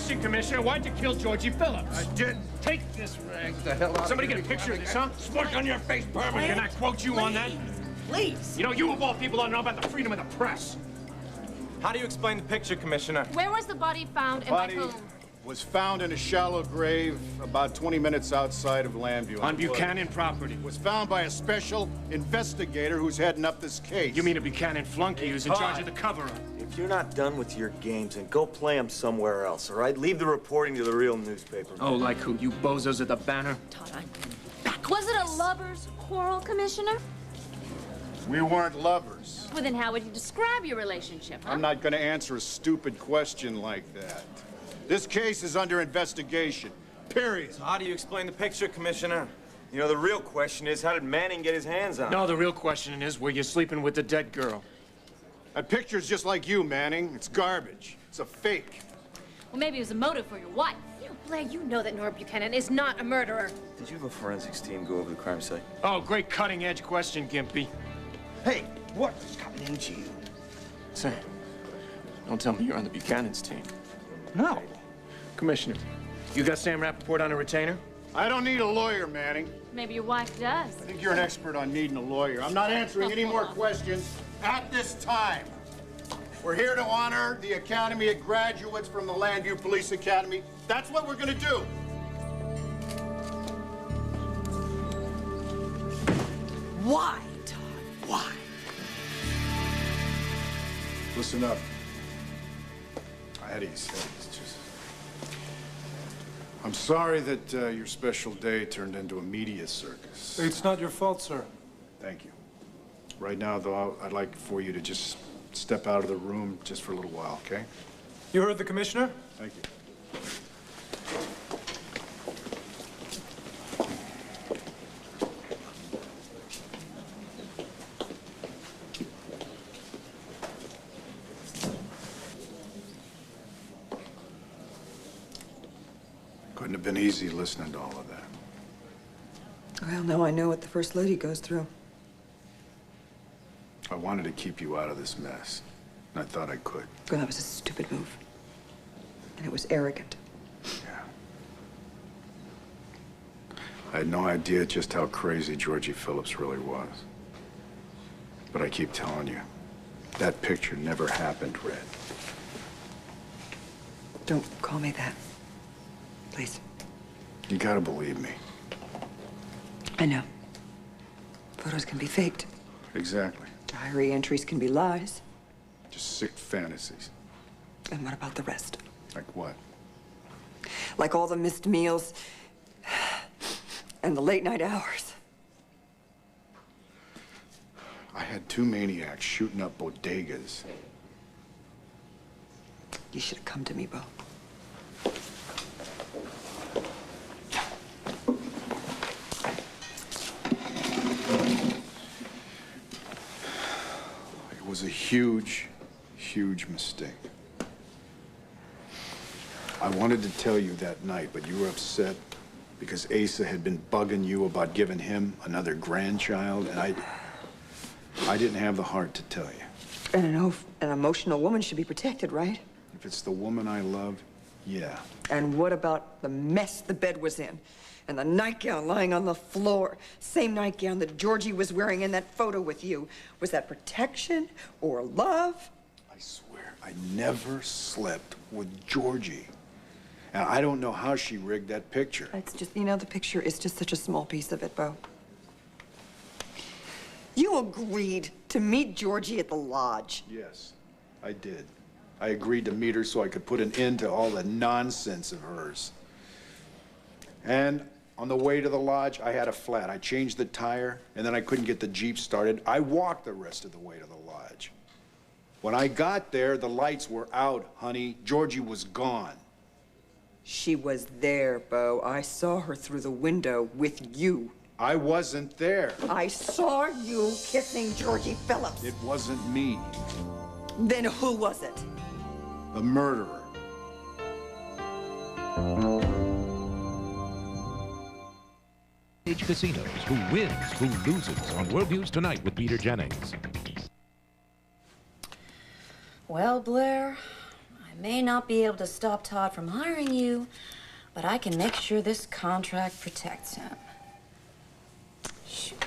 question, Commissioner. Why'd you kill Georgie Phillips? I did. Take this rag. Get the hell out Somebody of get here. a picture of this, huh? Smush on your face, permanent. Can I quote you on that? Please. You know, you of all people don't know about the freedom of the press. How do you explain the picture, Commissioner? Where was the body found and by whom? Was found in a shallow grave about 20 minutes outside of Lambview. On Buchanan property. Was found by a special investigator who's heading up this case. You mean a Buchanan flunky who's in charge of the cover-up? If you're not done with your games, then go play them somewhere else, all right? Leave the reporting to the real newspaper. Oh, like who? You bozos at the Banner? Todd, I'm back. Was it a lover's quarrel, Commissioner? We weren't lovers. Well, then how would you describe your relationship, huh? I'm not going to answer a stupid question like that. This case is under investigation, period. So how do you explain the picture, Commissioner? You know, the real question is, how did Manning get his hands on it? No, the real question is, were you sleeping with the dead girl? That picture's just like you, Manning. It's garbage. It's a fake. Well, maybe it was a motive for your wife. Blair, you know that Nora Buchanan is not a murderer. Did you have a forensics team go over the crime site? Oh, great cutting-edge question, Gimpy. Hey, what's happening to you? Say, don't tell me you're on the Buchanan's team. No. Commissioner, you got Sam Rappaport on a retainer? I don't need a lawyer, Manning. Maybe your wife does. I think you're an expert on needing a lawyer. I'm not answering any more questions at this time. We're here to honor the Academy of graduates from the Lambview Police Academy. That's what we're gonna do. Why, Todd? Why? Listen up. Eddie's just... I'm sorry that your special day turned into a media circus. It's not your fault, sir. Thank you. Right now, though, I'd like for you to just step out of the room just for a little while, okay? You heard the commissioner? Thank you. Couldn't have been easy listening to all of that. Well, now I know what the First Lady goes through. I wanted to keep you out of this mess, and I thought I could. Well, that was a stupid move. And it was arrogant. Yeah. I had no idea just how crazy Georgie Phillips really was. But I keep telling you, that picture never happened, Red. Don't call me that. Please. You gotta believe me. I know. Photos can be faked. Exactly. Diary entries can be lies. Just sick fantasies. And what about the rest? Like what? Like all the missed meals and the late night hours. I had two maniacs shooting up bodegas. You should have come to me, Bo. It was a huge, huge mistake. I wanted to tell you that night, but you were upset because Asa had been bugging you about giving him another grandchild, and I didn't have the heart to tell you. And an emotional woman should be protected, right? If it's the woman I love, yeah. And what about the mess the bed was in? And the nightgown lying on the floor. Same nightgown that Georgie was wearing in that photo with you. Was that protection or love? I swear, I never slept with Georgie. And I don't know how she rigged that picture. It's just, you know, the picture is just such a small piece of it, Bo. You agreed to meet Georgie at the lodge. Yes, I did. I agreed to meet her so I could put an end to all the nonsense of hers. And on the way to the lodge, I had a flat. I changed the tire, and then I couldn't get the Jeep started. I walked the rest of the way to the lodge. When I got there, the lights were out, honey. Georgie was gone. She was there, Bo. I saw her through the window with you. I wasn't there. I saw you kissing Georgie Phillips. It wasn't me. Then who was it? The murderer. Casinos. Who wins, who loses on World News Tonight with Peter Jennings. Well, Blair, I may not be able to stop Todd from hiring you, but I can make sure this contract protects him. Shoot.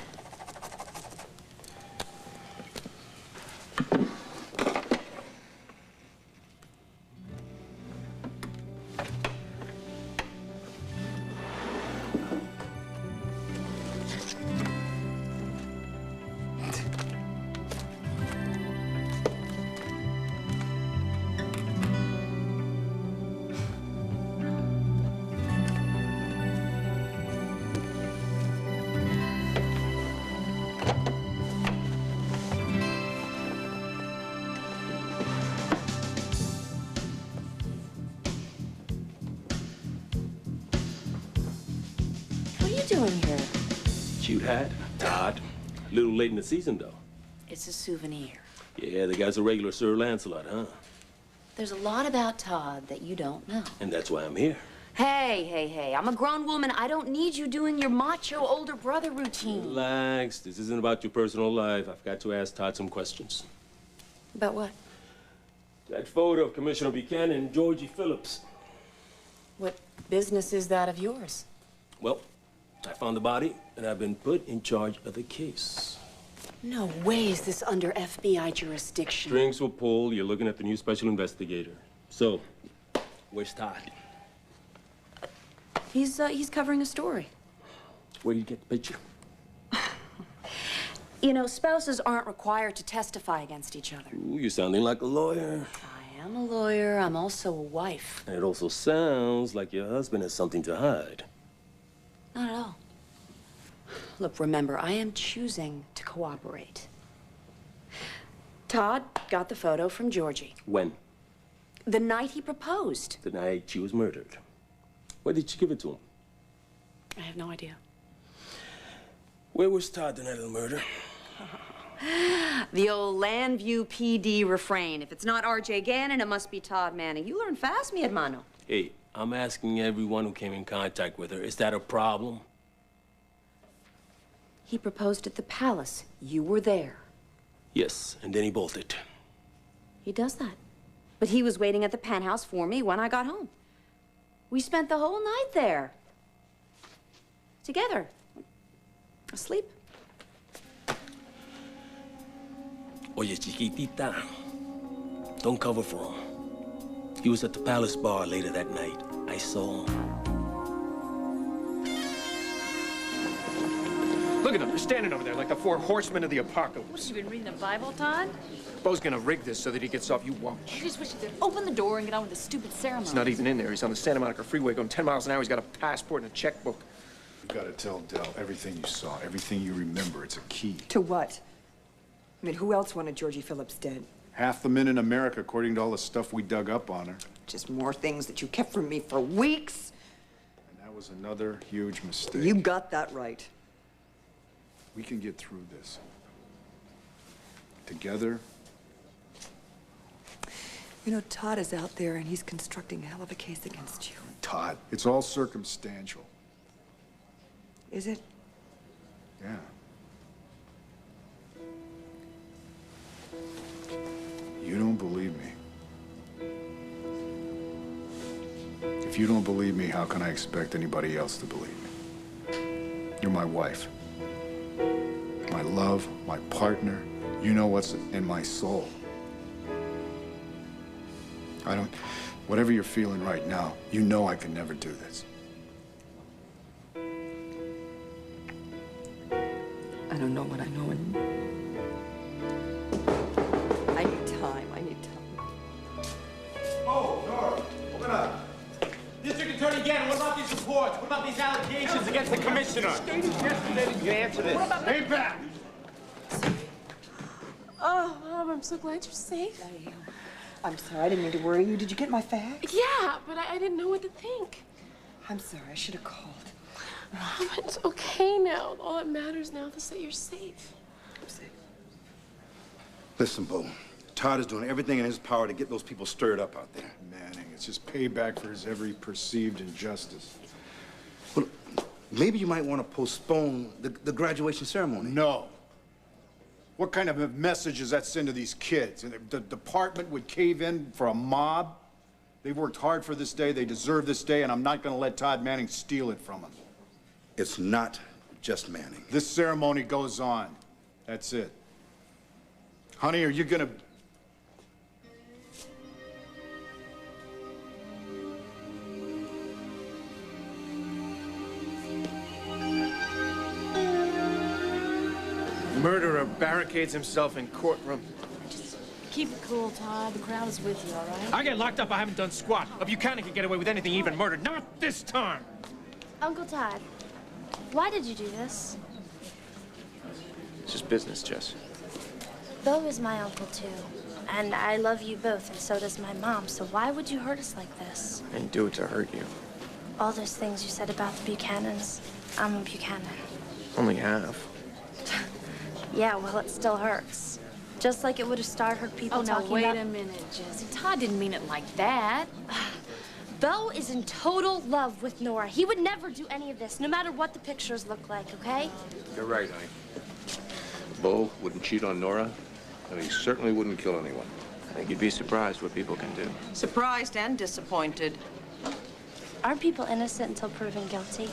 What are you doing here? Cute hat, Todd. A little late in the season, though. It's a souvenir. Yeah, the guy's a regular Sir Lancelot, huh? There's a lot about Todd that you don't know. And that's why I'm here. Hey, I'm a grown woman. I don't need you doing your macho older brother routine. Relax. This isn't about your personal life. I've got to ask Todd some questions. About what? That photo of Commissioner Buchanan and Georgie Phillips. What business is that of yours? Well, I found the body, and I've been put in charge of the case. No way is this under FBI jurisdiction. Strings will pull. You're looking at the new special investigator. So, where's Todd? He's covering a story. Where did you get the picture? You know, spouses aren't required to testify against each other. Ooh, you're sounding like a lawyer. I am a lawyer. I'm also a wife. And it also sounds like your husband has something to hide. Not at all. Look, remember, I am choosing to cooperate. Todd got the photo from Georgie. When? The night he proposed. The night she was murdered. Where did she give it to him? I have no idea. Where was Todd the night of the murder? The old Landview PD refrain. If it's not R.J. Gannon, it must be Todd Manning. You learn fast, mi hermano. Hey, I'm asking everyone who came in contact with her. Is that a problem? He proposed at the palace. You were there. Yes, and then he bolted. He does that. But he was waiting at the penthouse for me when I got home. We spent the whole night there. Together. Asleep. Oye, chiquitita, don't cover for him. He was at the Palace Bar later that night. I saw him. Look at them. They're standing over there like the four horsemen of the apocalypse. What, you been reading the Bible, Todd? Bo's gonna rig this so that he gets off. You watch. I just wish you could open the door and get on with the stupid ceremony. He's not even in there. He's on the Santa Monica Freeway going 10 miles an hour. He's got a passport and a checkbook. You gotta tell Dell everything you saw, everything you remember. It's a key. To what? I mean, who else wanted Georgie Phillips dead? Half the men in America, according to all the stuff we dug up on her. Just more things that you kept from me for weeks. And that was another huge mistake. You got that right. We can get through this. Together. You know, Todd is out there and he's constructing a hell of a case against you. Todd, it's all circumstantial. Is it? Yeah. You don't believe me. If you don't believe me, how can I expect anybody else to believe me? You're my wife. My love, my partner. You know what's in my soul. Whatever you're feeling right now, you know I could never do this. I don't know what I know, and I need time. I need time. Oh, Nora, open up. District Attorney Gannon, what about these reports? What about these allegations against the commissioner? Stated yesterday that you can answer this. Stay back! Oh, Mom, I'm so glad you're safe. I'm sorry, I didn't mean to worry you. Did you get my fax? Yeah, but I didn't know what to think. I'm sorry, I should have called. Mom, it's okay now. All that matters now is that you're safe. I'm safe. Listen, Bo. Todd is doing everything in his power to get those people stirred up out there. Manning, it's just payback for his every perceived injustice. Well, maybe you might want to postpone the graduation ceremony. No. What kind of a message does that send to these kids? And the department would cave in for a mob? They've worked hard for this day, they deserve this day, and I'm not gonna let Todd Manning steal it from them. It's not just Manning. This ceremony goes on. That's it. Honey, are you gonna... Murderer barricades himself in courtroom. Keep it cool, Todd. The crowd is with you, all right? I get locked up, I haven't done squat. A Buchanan can get away with anything, even murder. Not this time! Uncle Todd, why did you do this? It's just business, Jess. Bo is my uncle, too. And I love you both, and so does my mom. So why would you hurt us like this? I didn't do it to hurt you. All those things you said about the Buchanans. I'm a Buchanan. Only half. Yeah, well, it still hurts. Just like it would have started hurt people talking wait about... a minute, Jesse. Todd didn't mean it like that. Bo is in total love with Nora. He would never do any of this, no matter what the pictures look like, okay? You're right, honey. Bo wouldn't cheat on Nora, and he certainly wouldn't kill anyone. I think you'd be surprised what people can do. Surprised and disappointed. Aren't people innocent until proven guilty?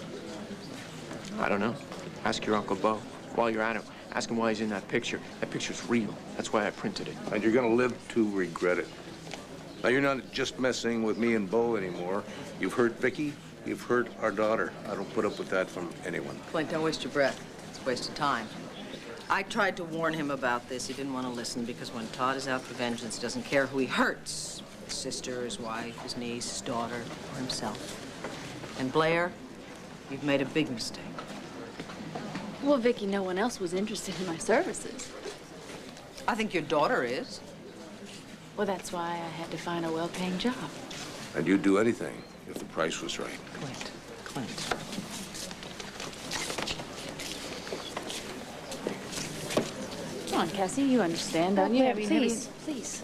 I don't know. Ask your Uncle Bo. While you're at it, ask him why he's in that picture. That picture's real. That's why I printed it. And you're gonna live to regret it. Now, you're not just messing with me and Bo anymore. You've hurt Vicky, you've hurt our daughter. I don't put up with that from anyone. Clint, don't waste your breath. It's a waste of time. I tried to warn him about this. He didn't want to listen because when Todd is out for vengeance, he doesn't care who he hurts. His sister, his wife, his niece, his daughter, or himself. And Blair, you've made a big mistake. Well, Vicky, no one else was interested in my services. I think your daughter is. Well, that's why I had to find a well-paying job. And you'd do anything if the price was right. Clint. Come on, Cassie, you understand, don't you? Yeah, please, please.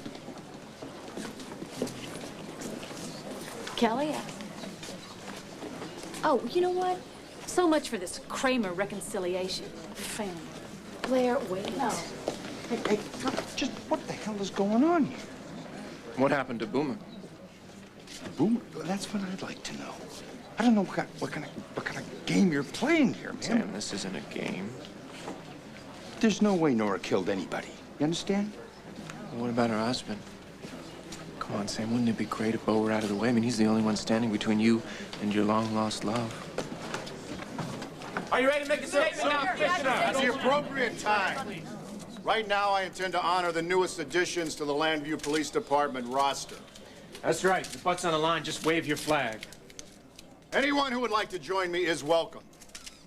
Kelly? Oh, you know what? So much for this Kramer reconciliation. Family. Blair, wait. No. Hey, just what the hell is going on here? What happened to Boomer? Boomer? That's what I'd like to know. I don't know what kind of game you're playing here, man. Sam, this isn't a game. There's no way Nora killed anybody. You understand? Well, what about her husband? Come on, Sam, wouldn't it be great if Bo were out of the way? I mean, he's the only one standing between you and your long-lost love. Are you ready to make a statement now, Commissioner? At the appropriate time. Right now, I intend to honor the newest additions to the Landview Police Department roster. That's right. The butt's on the line. Just wave your flag. Anyone who would like to join me is welcome.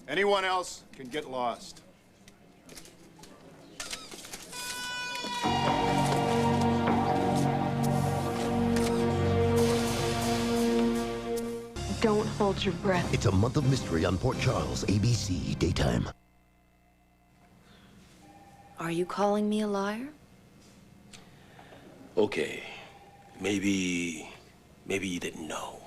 Anyone else can get lost. Don't hold your breath. It's a month of mystery on Port Charles, ABC, daytime. Are you calling me a liar? Okay. Maybe you didn't know.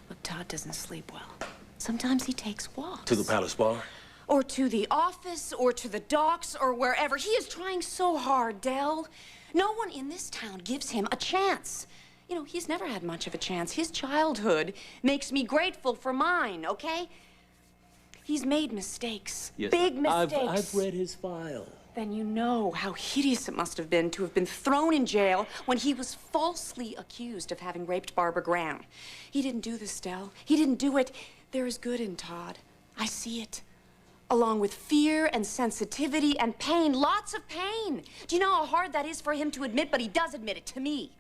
Look, Todd doesn't sleep well. Sometimes he takes walks. To the Palace Bar? Or to the office, or to the docks, or wherever. He is trying so hard, Del. No one in this town gives him a chance. You know, he's never had much of a chance. His childhood makes me grateful for mine, okay? He's made mistakes. Yes, big mistakes. I've read his file. Then you know how hideous it must have been to have been thrown in jail when he was falsely accused of having raped Barbara Graham. He didn't do this, Del. He didn't do it. There is good in Todd. I see it. Along with fear and sensitivity and pain. Lots of pain. Do you know how hard that is for him to admit? But he does admit it to me.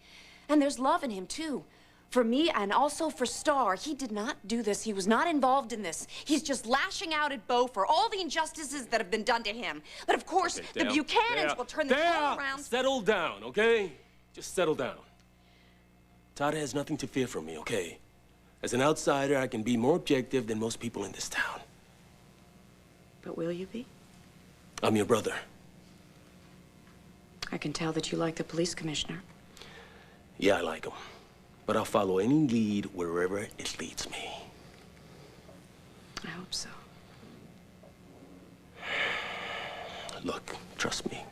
And there's love in him, too. For me and also for Star. He did not do this. He was not involved in this. He's just lashing out at Bo for all the injustices that have been done to him. But of course, Okay, the Buchanans will turn the table around. Settle down, okay? Just settle down. Todd has nothing to fear from me, okay? As an outsider, I can be more objective than most people in this town. But will you be? I'm your brother. I can tell that you like the police commissioner. Yeah, I like him. But I'll follow any lead wherever it leads me. I hope so. Look, trust me.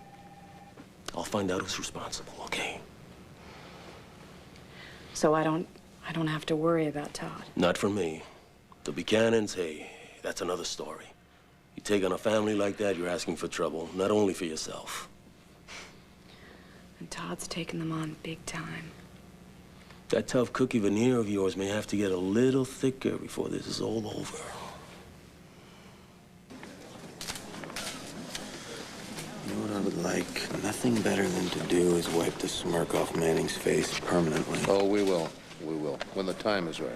I'll find out who's responsible, okay? So I don't have to worry about Todd. Not for me. The Buchanans, hey, that's another story. You take on a family like that, you're asking for trouble, not only for yourself. And Todd's taking them on big time. That tough cookie veneer of yours may have to get a little thicker before this is all over. You know what I would like? Nothing better than to do is wipe the smirk off Manning's face permanently. Oh, we will. We will. When the time is right.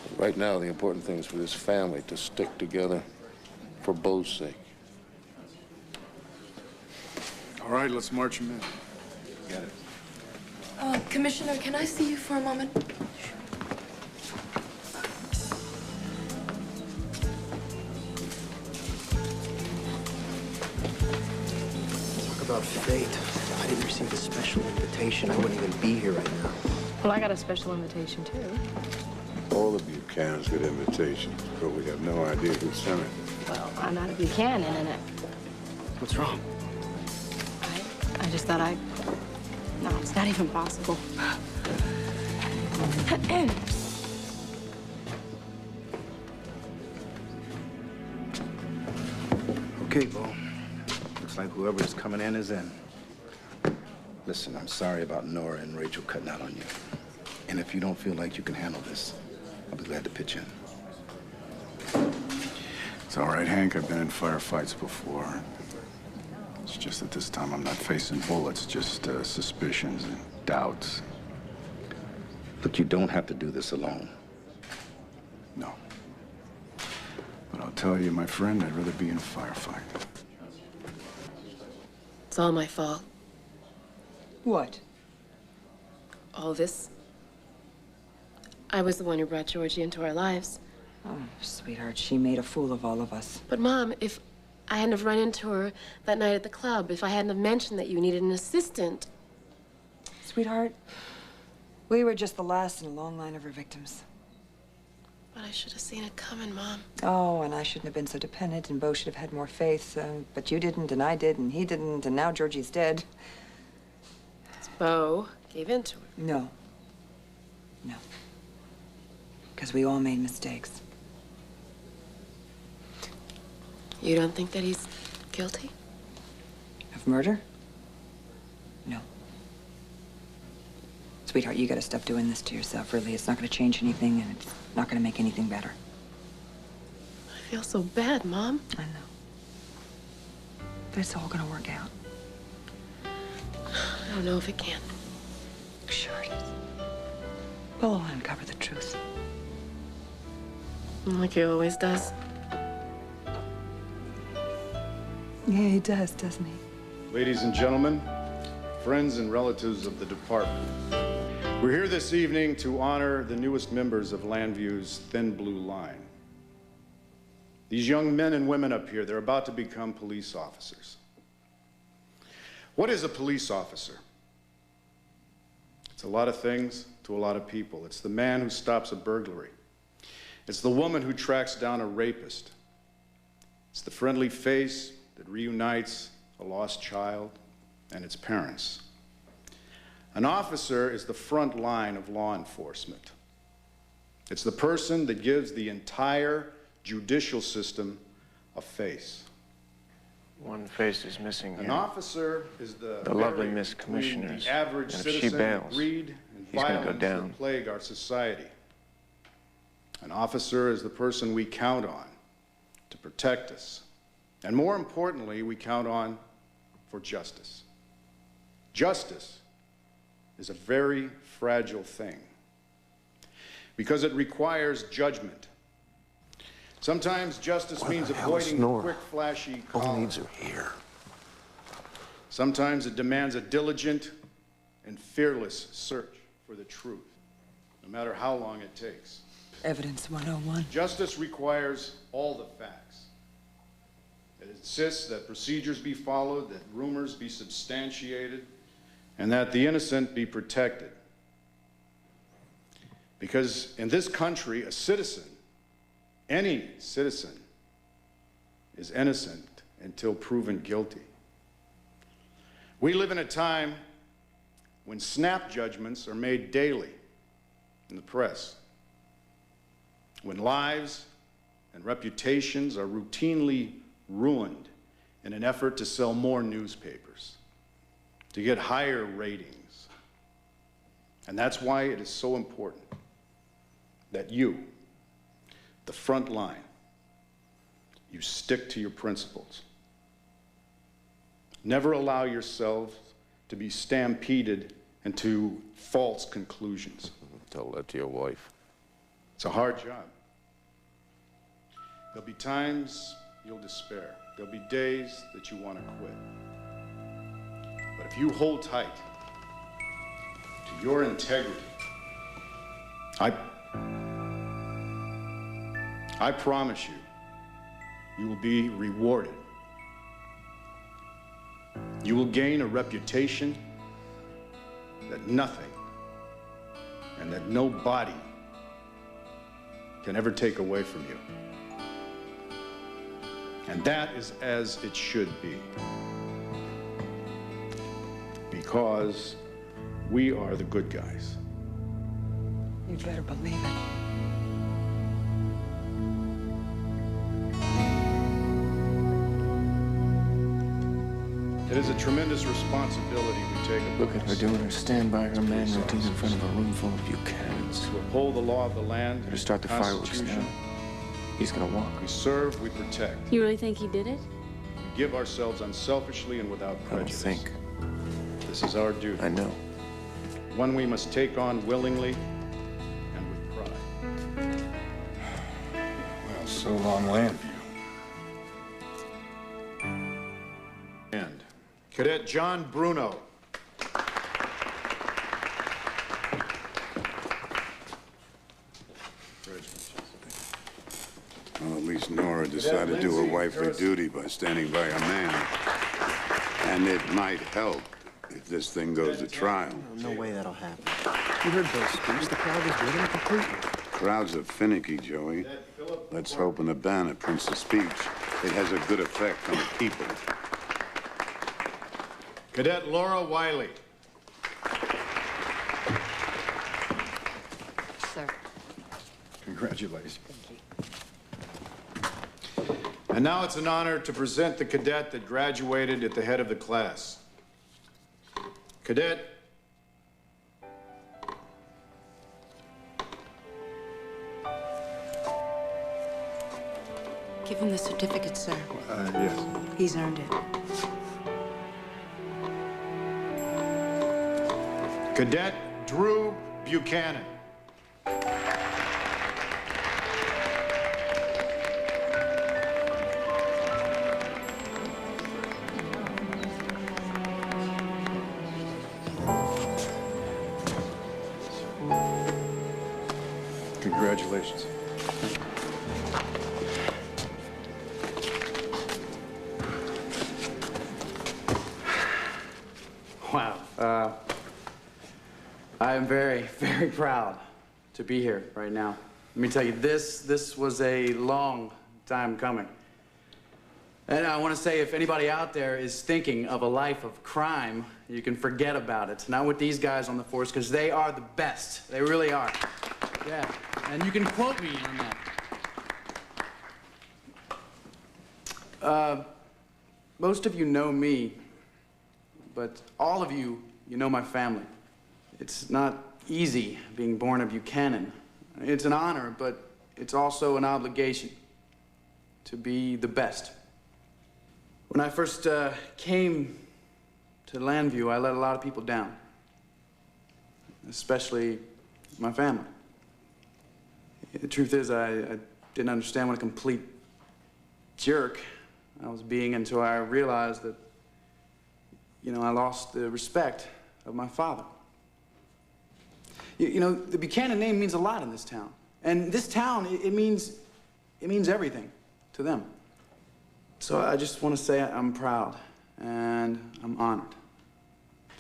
But right now, the important thing is for this family to stick together for Bo's sake. All right, let's march him in. Get it. Commissioner, can I see you for a moment? Talk about fate. If I didn't receive a special invitation, I wouldn't even be here right now. Well, I got a special invitation, too. All of you Buchanans get invitations, but we have no idea who sent it. Well, I'm not a Buchanan, and What's wrong? I just thought No, it's not even possible. Okay, Bo. Looks like whoever's coming in is in. Listen, I'm sorry about Nora and Rachel cutting out on you. And if you don't feel like you can handle this, I'll be glad to pitch in. It's all right, Hank. I've been in firefights before. It's just that this time I'm not facing bullets, just suspicions and doubts. Look, you don't have to do this alone. No. But I'll tell you, my friend, I'd rather be in a firefight. It's all my fault. What? All this. I was the one who brought Georgie into our lives. Oh, sweetheart, she made a fool of all of us. But, Mom, if I hadn't have run into her that night at the club, if I hadn't have mentioned that you needed an assistant. Sweetheart, we were just the last in a long line of her victims. But I should have seen it coming, Mom. Oh, and I shouldn't have been so dependent, and Bo should have had more faith. But you didn't, and I did, and he didn't, and now Georgie's dead. Bo gave in to her. No. No. Because we all made mistakes. You don't think that he's guilty? Of murder? No. Sweetheart, you gotta stop doing this to yourself, really. It's not gonna change anything, and it's not gonna make anything better. I feel so bad, Mom. I know. But it's all gonna work out. I don't know if it can. Sure it is. Bo will uncover the truth. Like he always does. Yeah, he does, doesn't he? Ladies and gentlemen, friends and relatives of the department, we're here this evening to honor the newest members of Landview's Thin Blue Line. These young men and women up here, they're about to become police officers. What is a police officer? It's a lot of things to a lot of people. It's the man who stops a burglary. It's the woman who tracks down a rapist. It's the friendly face that reunites a lost child and its parents. An officer is the front line of law enforcement. It's the person that gives the entire judicial system a face. One face is missing here. An officer is the lovely barrier Miss between Commissioners. the average And if she citizen, bails, greed and he's gonna go violence down. that plague our society. An officer is the person we count on to protect us. And more importantly, we count on for justice. Justice is a very fragile thing because it requires judgment. Sometimes justice means avoiding the quick, flashy All needs are here. Sometimes it demands a diligent and fearless search for the truth, no matter how long it takes. Evidence 101. Justice requires all the facts. It insists that procedures be followed, that rumors be substantiated, and that the innocent be protected. Because in this country, a citizen, any citizen, is innocent until proven guilty. We live in a time when snap judgments are made daily in the press, when lives and reputations are routinely ruined in an effort to sell more newspapers, to get higher ratings. And that's why it is so important that you, the front line, you stick to your principles. Never allow yourselves to be stampeded into false conclusions. Tell that to your wife. It's a hard job. There'll be times you'll despair. There'll be days that you want to quit. But if you hold tight to your integrity, I promise you, you will be rewarded. You will gain a reputation that nothing and that nobody can ever take away from you. And that is as it should be. Because we are the good guys. You better believe it. It is a tremendous responsibility we take upon Look at her doing her stand-by her man routine in front of a room full of Buchanans. to uphold the law of the land, Better start the fireworks Constitution. now. He's gonna walk. We serve, we protect. You really think he did it? We give ourselves unselfishly and without I don't prejudice. think. This is our duty. I know. One we must take on willingly and with pride. Well, so long, Landview. And Cadet John Bruno. Well, at least Nora decided to do her wifely duty by standing by her man. And it might help if this thing goes to trial. No way that'll happen. You heard Bill's speech. The crowd was with him completely. Crowds are finicky, Joey. Let's hope in the Banner Prince's speech, it has a good effect on the people. Cadet Laura Wiley. Sir. Congratulations. And now it's an honor to present the cadet that graduated at the head of the class. Cadet Give him the certificate, sir. Yes. He's earned it. Cadet Drew Buchanan. Congratulations. Wow. I am very, very proud to be here right now. Let me tell you, this was a long time coming. And I want to say, if anybody out there is thinking of a life of crime, you can forget about it. Not with these guys on the force, because they are the best. They really are. Yeah, and you can quote me on that. Most of you know me, but all of you, you know my family. It's not easy being born a Buchanan. It's an honor, but it's also an obligation to be the best. When I first came to Landview, I let a lot of people down, especially my family. The truth is, I didn't understand what a complete jerk I was being until I realized that, you know, I lost the respect of my father. You know, the Buchanan name means a lot in this town. And this town, it means everything to them. So I just want to say I'm proud and I'm honored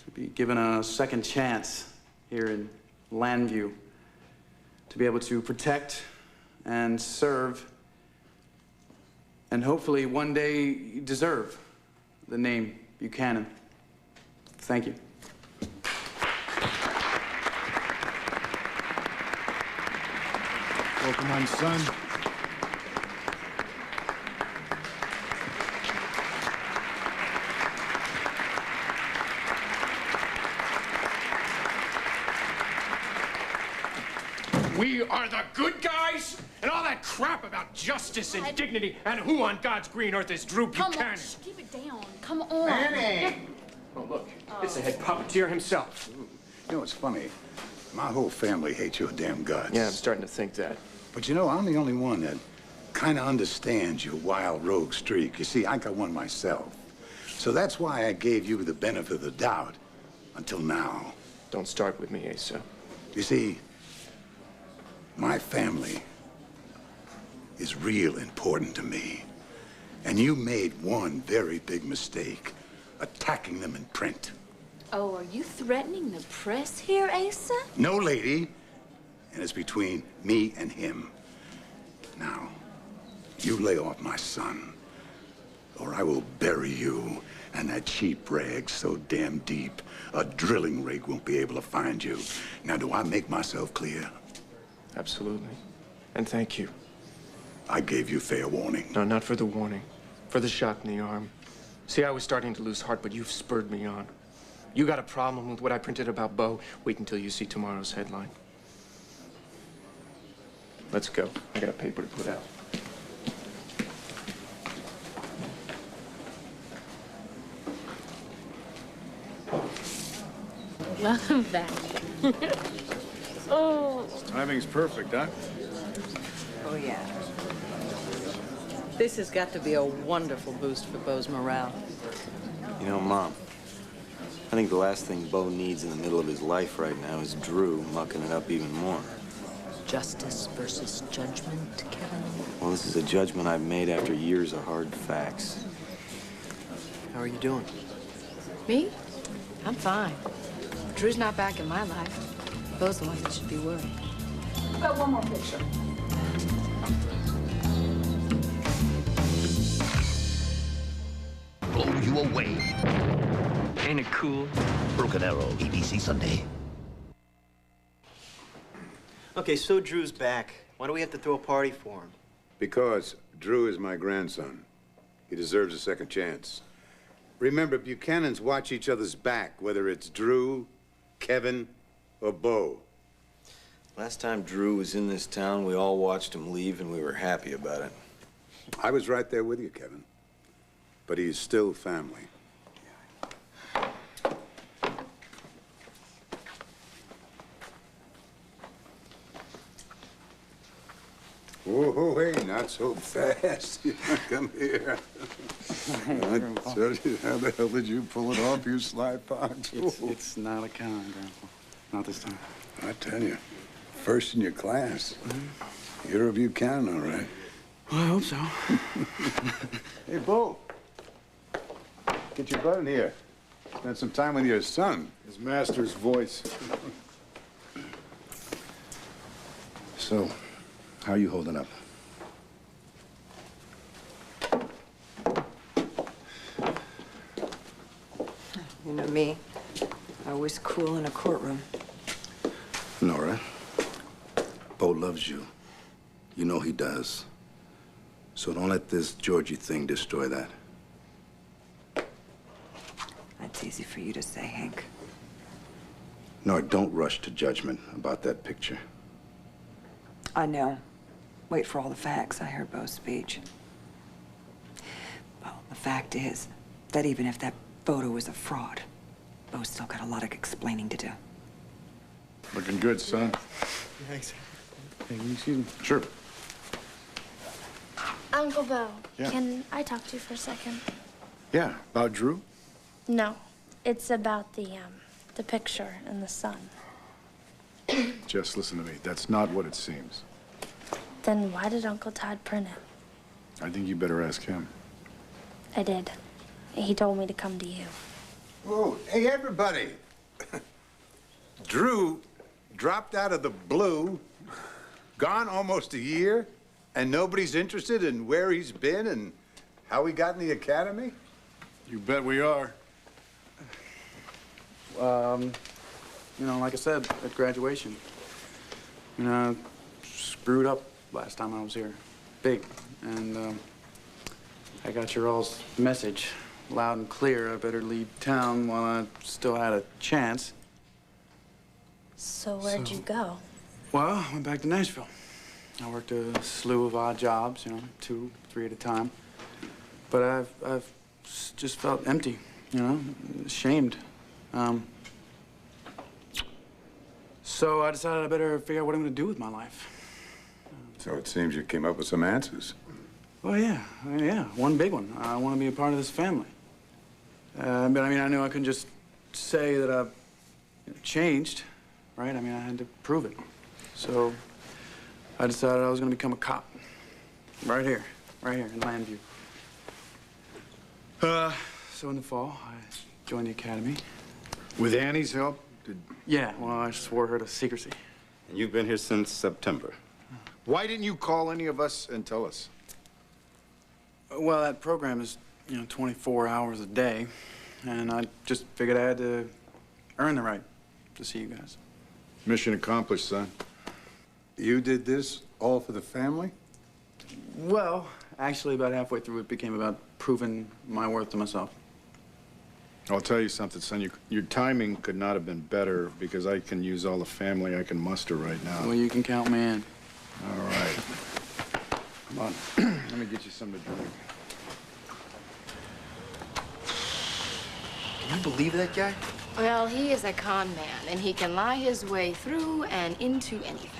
to be given a second chance here in Landview to be able to protect and serve and hopefully one day deserve the name Buchanan. Thank you. Welcome on, son. We are the good guys? And all that crap about justice and dignity and who on God's green earth is Drew Buchanan? Come on, keep it down. Come on. Manny! Oh, look, it's the head puppeteer himself. You know, it's funny. My whole family hates your damn guts. Yeah, I'm starting to think that. But you know, I'm the only one that kind of understands your wild rogue streak. You see, I got one myself. So that's why I gave you the benefit of the doubt until now. Don't start with me, Asa. You see, my family is real important to me. And you made one very big mistake, attacking them in print. Oh, are you threatening the press here, Asa? No, lady. And it's between me and him. Now, you lay off my son, or I will bury you and that cheap rag so damn deep, a drilling rig won't be able to find you. Now, do I make myself clear? Absolutely. And thank you. I gave you fair warning. No, not for the warning. For the shot in the arm. See, I was starting to lose heart, but you've spurred me on. You got a problem with what I printed about Bo? Wait until you see tomorrow's headline. Let's go. I got a paper to put out. Welcome back. Oh. Timing's perfect, huh? Oh, yeah. This has got to be a wonderful boost for Bo's morale. You know, Mom, I think the last thing Bo needs in the middle of his life right now is Drew mucking it up even more. Justice versus judgment, Kevin. Well, this is a judgment I've made after years of hard facts. How are you doing? Me? I'm fine. Drew's not back in my life. Bo's the ones that should be worried. I've got one more picture. Blow you away. Ain't it cool? Broken Arrow, ABC Sunday. Okay, so Drew's back. Why do we have to throw a party for him? Because Drew is my grandson. He deserves a second chance. Remember, Buchanans watch each other's back, whether it's Drew, Kevin, or Bo. Last time Drew was in this town, we all watched him leave, and we were happy about it. I was right there with you, Kevin. But he's still family. Whoa, hey, not so fast. Come here. I tell you, how the hell did you pull it off, you sly fox? It's not a con, Grandpa. Not this time. I tell you, first in your class. You're a Buchanan, all right. Well, I hope so. Hey, Bo. Get your butt in here. Spend some time with your son. His master's voice. So, how are you holding up? You know me. Always cool in a courtroom. Nora, Bo loves you. You know he does. So don't let this Georgie thing destroy that. That's easy for you to say, Hank. Nora, don't rush to judgment about that picture. I know. Wait for all the facts. I heard Bo's speech. Well, the fact is that even if that photo was a fraud, Bo's still got a lot of explaining to do. Looking good, son. Thanks. Hey, can you excuse me? Sure. Uncle Bo, Yeah. can I talk to you for a second? Yeah, about Drew? No, it's about the picture in the sun. Just listen to me. That's not what it seems. Then why did Uncle Todd print it? I think you better ask him. I did. He told me to come to you. Whoa, hey, everybody. Drew dropped out of the blue, gone almost a year, and nobody's interested in where he's been and how he got in the academy? You bet we are. You know, like I said, at graduation, screwed up last time I was here. Big. And I got your all's message loud and clear. I better leave town while I still had a chance. So where'd you go? Well, I went back to Nashville. I worked a slew of odd jobs, you know, 2, 3 at a time. But I've just felt empty, you know, ashamed. So I decided I better figure out what I'm going to do with my life. So it seems you came up with some answers. Well, yeah, one big one. I want to be a part of this family. But I mean, I knew I couldn't just say that I've changed, right? I mean, I had to prove it. So I decided I was going to become a cop. Right here in Landview. So in the fall, I joined the academy. With Annie's help? Yeah, well, I swore her to secrecy. And you've been here since September. Why didn't you call any of us and tell us? Well, that program is, you know, 24 hours a day. And I just figured I had to earn the right to see you guys. Mission accomplished, son. You did this all for the family? Well, actually, about halfway through, it became about proving my worth to myself. I'll tell you something, son. Your timing could not have been better because I can use all the family I can muster right now. Well, you can count me in. All right. Come on. Let me get you something to drink. Can you believe that guy? Well, he is a con man, and he can lie his way through and into anything.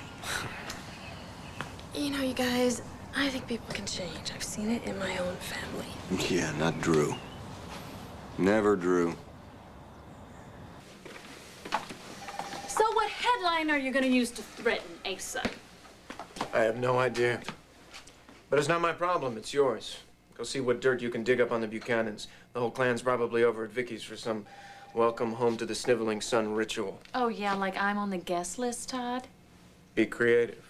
You know, you guys, I think people can change. I've seen it in my own family. Yeah, not Drew. Never Drew. So what headline are you going to use to threaten Asa? I have no idea. But it's not my problem, it's yours. Go see what dirt you can dig up on the Buchanans. The whole clan's probably over at Vicky's for some welcome home to the sniveling sun ritual. Oh, yeah, like I'm on the guest list, Todd? Be creative.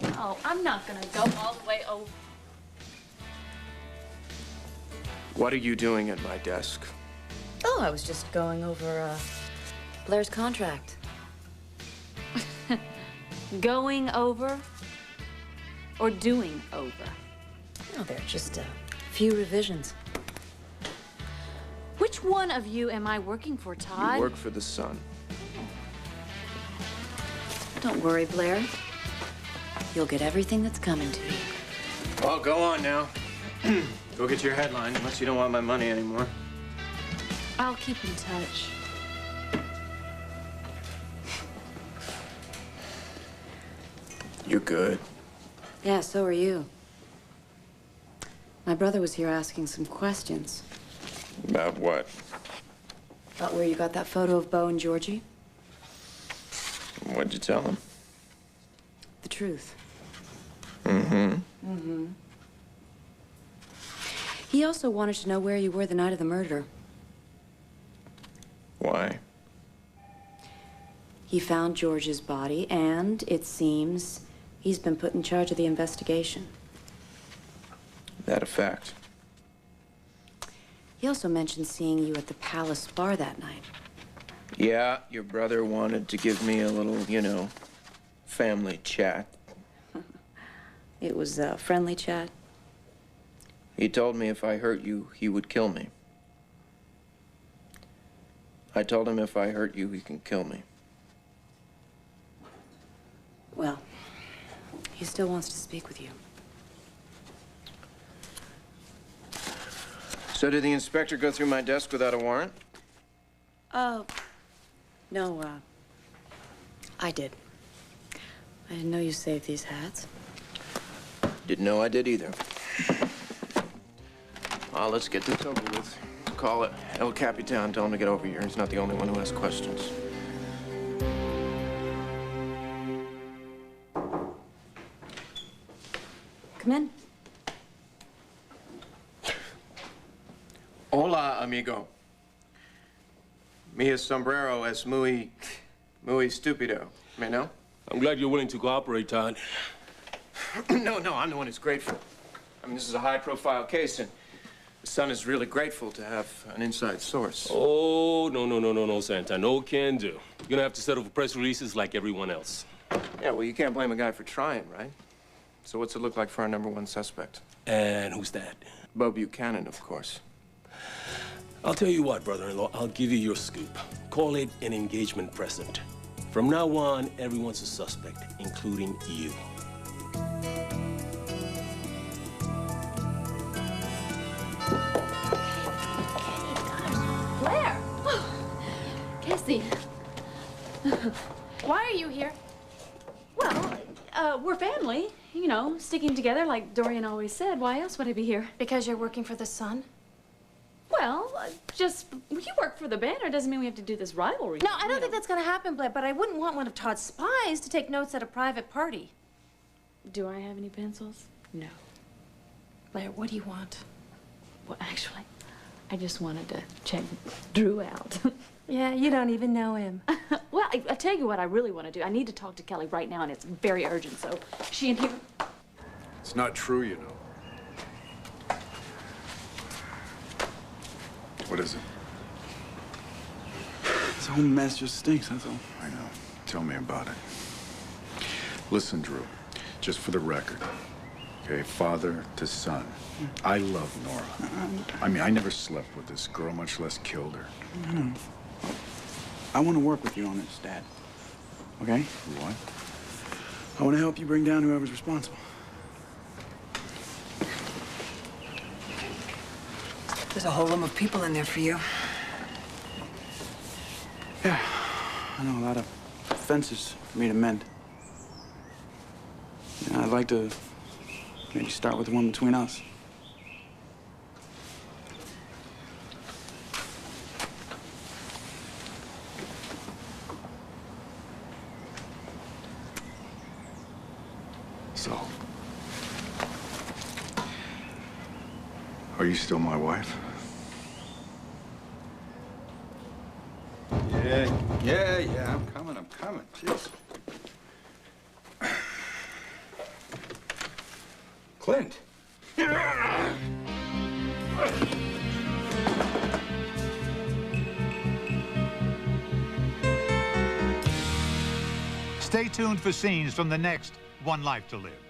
Oh, I'm not going to go all the way over. What are you doing at my desk? Oh, I was just going over, Blair's contract. Going over or doing over? Oh, there are just a few revisions. Which one of you am I working for, Todd? You work for the sun. Don't worry, Blair. You'll get everything that's coming to you. Well, go on now. Go get your headline, unless you don't want my money anymore. I'll keep in touch. You're good. Yeah, so are you. My brother was here asking some questions. About what? About where you got that photo of Bo and Georgie. What'd you tell him? The truth. Mm-hmm. Mm-hmm. He also wanted to know where you were the night of the murder. Why? He found George's body, and it seems he's been put in charge of the investigation. That a fact? He also mentioned seeing you at the Palace Bar that night. Yeah, your brother wanted to give me a little, you know, family chat. It was a friendly chat. He told me if I hurt you, he would kill me. I told him if I hurt you, he can kill me. Well, he still wants to speak with you. So did the inspector go through my desk without a warrant? Oh, no, I did. I didn't know you saved these hats. Didn't know I did either. Let's get this over with. Call it El Capitan, tell him to get over here. He's not the only one who has questions. Come in. Hola, amigo. Mi sombrero es muy stupido. Me know? I'm glad you're willing to cooperate, Todd. No, I'm the one who's grateful. I mean, this is a high-profile case, and the Sun is really grateful to have an inside source. Oh, no, Santa. No can do. You're gonna have to settle for press releases like everyone else. Yeah, well, you can't blame a guy for trying, right? So what's it look like for our #1 suspect? And who's that? Bo Buchanan, of course. I'll tell you what, brother-in-law, I'll give you your scoop. Call it an engagement present. From now on, everyone's a suspect, including you. Blair! Cassie. Why are you here? Well, we're family. You know, sticking together like Dorian always said. Why else would I be here? Because you're working for the Sun? Well, just, you work for the Banner doesn't mean we have to do this rivalry. No, I don't think that's gonna happen, Blair, but I wouldn't want one of Todd's spies to take notes at a private party. Do I have any pencils? No. Blair, what do you want? Well, actually, I just wanted to check Drew out. Yeah, you don't even know him. Well, I'll tell you what I really want to do. I need to talk to Kelly right now, and it's very urgent, so she and he... It's not true, you know. What is it? This whole mess just stinks, that's all. I know. Tell me about it. Listen, Drew, just for the record, okay, father to son, I love Nora. I mean, I never slept with this girl, much less killed her. I know. I want to work with you on this, Dad. Okay? What? I want to help you bring down whoever's responsible. There's a whole room of people in there for you. Yeah, I know, a lot of fences for me to mend. Yeah, I'd like to maybe start with the one between us. So, are you still my wife? Yeah, I'm coming. Jeez. Clint. Stay tuned for scenes from the next One Life to Live.